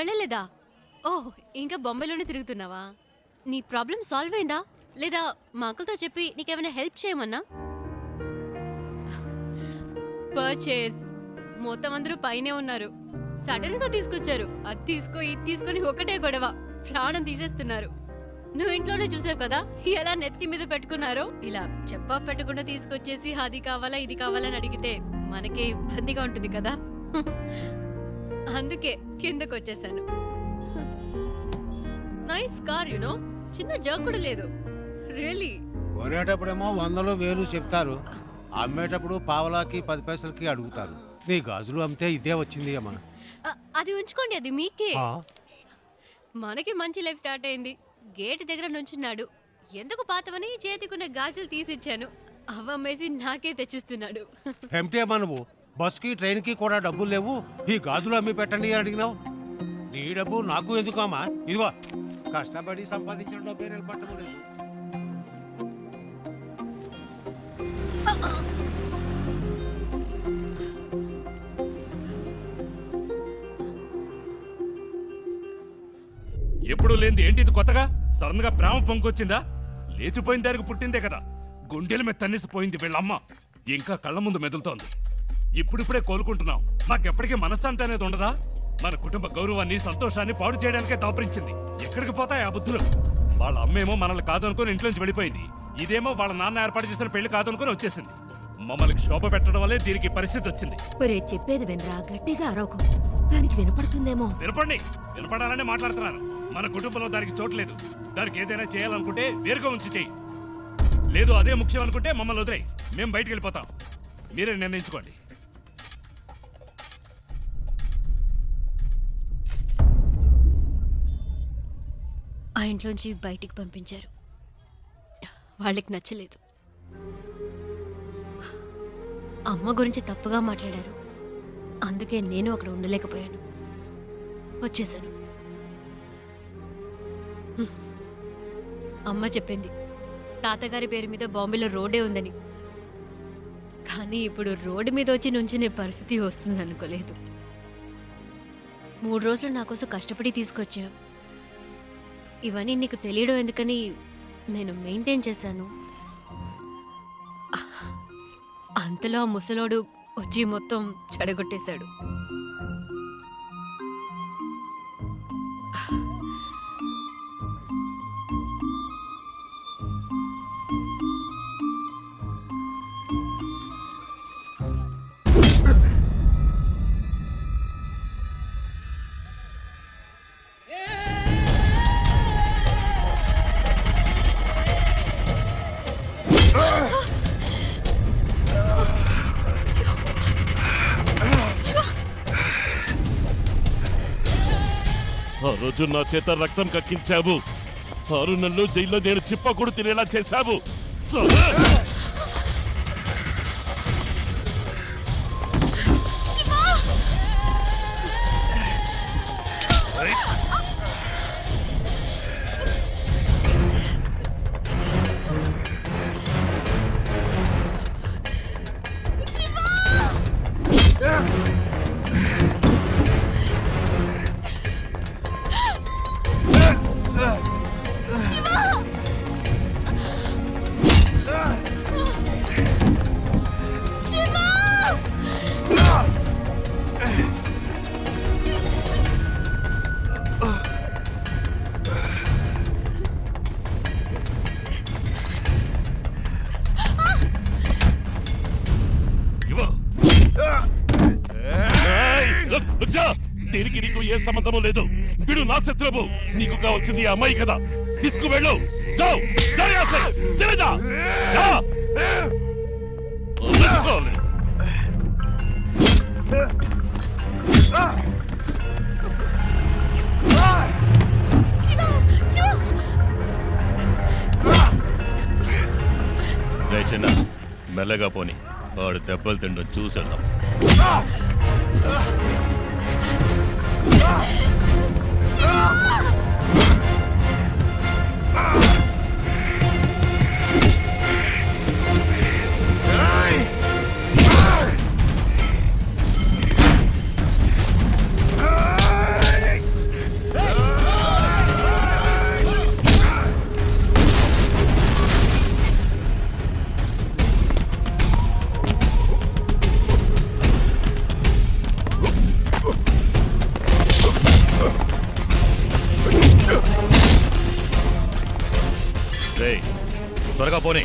వెళ్ళలేదా? ఓహ్, ఇంకా బొంబాయిలోనే తిరుగుతున్నావా? నీ ప్రాబ్లం సాల్వ్ అయిందా లేదా మా అంకుల్తో చెప్పి నీకేమైనా హెల్ప్ చేయమన్నా? పర్చేస్ మొత్తం అందరూ పైనే ఉన్నారు. సడన్ గా తీసుకొచ్చారు. అది తీసుకో ఇది తీసుకొని ఒకటే గొడవ, ప్రాణం తీసేస్తున్నారు. నువ్వు ఇంట్లోనే చూసావు కదా ఎలా నెత్తి మీద పెట్టుకున్నారో. ఇలా చెప్పా పెట్టకుండా తీసుకొచ్చేసి అది కావాలా ఇది కావాలని అడిగితే మనకే ఇబ్బందిగా ఉంటుంది కదా. అందుకే కిందకు వచ్చేసాను. నైస్ కార్ యునో, చిన్న జర్క్ కూడా లేదు. రియల్లీ. కొనేటప్పుడేమో 100,000 చెప్తారు, అమ్మేటప్పుడు పావలాకి 10 పైసలకి అడుగుతారు. నీ గాజులు అమ్మితే ఇదే వచ్చింది అమ్మా. అది ఉంచుకోండి, అది మీకే. మనకి మంచి లైఫ్ స్టార్ట్ అయింది. గేట్ దగ్గర నుంచున్నాడు. ఎందుకు పాతవని చేతికున్న గాజులు తీసిచ్చాను. అవమ్మేసి నాకే తెచ్చిస్తున్నాడు. ఏమిటి అమ్మా నువ్వు? బస్కి ట్రైన్కి కూడా డబ్బులు లేవు, ఈ గాజులు అమ్మి పెట్టండి అని అడిగినావు. నీ డబ్బు నాకు ఎందుకమ్మా? ఇదిగో కష్టపడి సంపాదించిన డబ్బే నిలబట్టము లేదు. ఎప్పుడు లేనిది ఏంటి ఇది కొత్తగా? సడన్ గా ప్రేమ పొంగొచ్చిందా? లేచిపోయిన దానికి పుట్టిందే కదా. గుండెల మీద తన్నిసిపోయింది వీళ్ళమ్మ. ఇంకా కళ్ళ ముందు మెదులుతోంది. ఇప్పుడిప్పుడే కోలుకుంటున్నాం. మాకెప్పటికీ మనశ్శాంతి అనేది ఉండదా? మన కుటుంబ గౌరవాన్ని సంతోషాన్ని పాడు చేయడానికే దాపరించింది. ఎక్కడికి పోతాయి ఆ బుద్ధులు? వాళ్ళ అమ్మేమో మనల్ని కాదనుకుని ఇంట్లోంచి వెళ్ళిపోయింది. ఇదేమో వాళ్ళ నాన్న ఏర్పాటు చేసిన పెళ్లి కాదనుకుని వచ్చేసింది. మమ్మల్ని శోభ పెట్టడం వల్లే దీనికి పరిస్థితి వచ్చింది. చెప్పేది వినరా, గట్టిగా అరవకు. దానికి వినపడుతుందేమో. వినపడాలనే మాట్లాడుతున్నారు. మన కుటుంబంలో దానికి చోటు లేదు. దానికి ఏదైనా చేయాలనుకుంటే వేరుగా ఉంచి చెయ్యి. లేదు అదే ముఖ్యం అనుకుంటే మమ్మల్ని వదిలేయి. మేము బయటికి వెళ్ళిపోతాం. మీరే నిర్ణయించుకోండి. ఆ ఇంట్లోంచి బయటికి పంపించారు. వాళ్ళకి నచ్చలేదు. అమ్మ గురించి తప్పుగా మాట్లాడారు. అందుకే నేను అక్కడ ఉండలేకపోయాను, వచ్చేసాను. అమ్మ చెప్పింది తాతగారి పేరు మీద బాంబేలో రోడ్డే ఉందని. కానీ ఇప్పుడు రోడ్డు మీద వచ్చి నుంచునే పరిస్థితి వస్తుంది అనుకోలేదు. 3 రోజులు నా కోసం కష్టపడి తీసుకొచ్చా. ఇవన్నీ నీకు తెలియడం ఎందుకని నేను మెయింటైన్ చేశాను. అంతలో ఆ ముసలోడు వచ్చి మొత్తం చెడగొట్టేశాడు. ఆ రోజు నా చేత రక్తం కక్కించావు. 6 నెలలు జైల్లో నేను చిప్పకూడు తినేలా చేశావు. దీనికి నీకు ఏ సంబంధము లేదు. వీడు నా శత్రువు. నీకు కావాల్సింది అమ్మాయి కదా, తీసుకువెళ్ళు. చిన్న మెల్లగా పోని, వాడు దెబ్బలు తిండో చూసేద్దాం. రేయ్, త్వరగా పోనీ.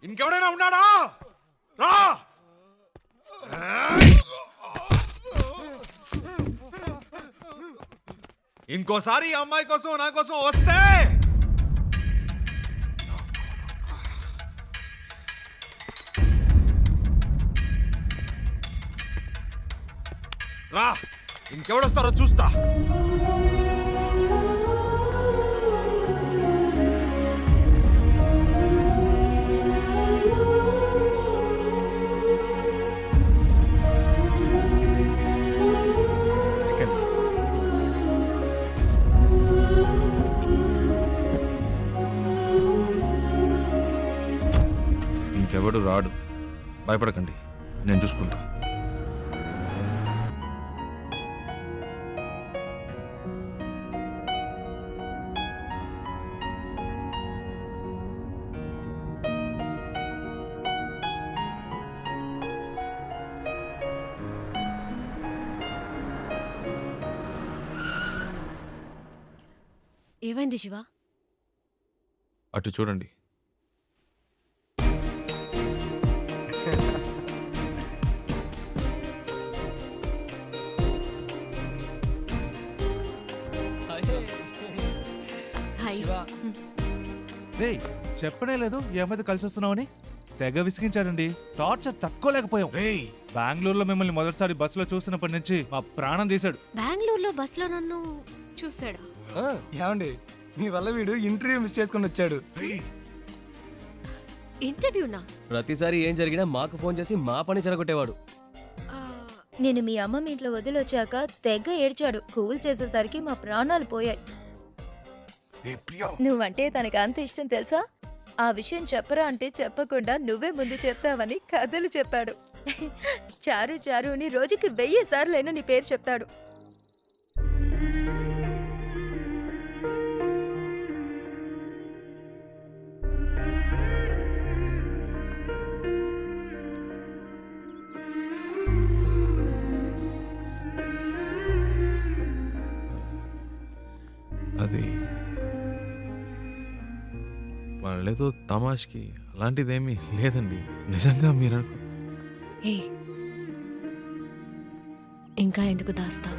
ఇంకెవడైనా ఉన్నాడా? రా! ఇంకోసారి ఈ అమ్మాయి కోసం నా కోసం వస్తే రా, ఇంకెవడొస్తారో చూస్తా. ఇంకెవడు రాడు, భయపడకండి, నేను చూసుకుంటా. ఏమైంది శివ? అటు చూడండి. హాయ్. రే చెప్పనే లేదు ఈ అమ్మాయితో కలిసి వస్తున్నామని. తెగ విసిగించాడండి. టార్చర్ తట్టుకోలేకపోయాం. బెంగళూరులో మిమ్మల్ని మొదటిసారి బస్సులో చూసినప్పటి నుంచి మా ప్రాణం తీశాడు. బెంగళూరులో బస్సులో నన్ను చూసాడా? ఏమండి మీ వల్ల వీడు ఇంటర్వ్యూ మిస్ చేసుకుని వచ్చాడు. ఇంటర్వ్యూనా? ప్రతిసారి ఏం జరిగినా మాకు ఫోన్ చేసి మా పని చెడగొట్టేవాడు. ఆ, నేను మీ అమ్మమ్మ ఇంట్లో వదిలొచ్చాక తెగ ఏడ్చాడు. కూల్ చేసేసరికి మా ప్రాణాలు పోయాయి. నువ్వంటే తనకి అంత ఇష్టం తెలుసా? ఆ విషయం చెప్పరా అంటే చెప్పకుండా నువ్వే ముందు చెప్తావని కథలు చెప్పాడు. చారు చారు అని రోజుకి 1000 సార్లైనా నీ పేరు చెప్తాడు. అది వాళ్ళేదో తమాష్కి అలాంటిదేమీ లేదండి. నిజంగా మీరు ఏ ఇంకా ఎందుకు దాస్తావు?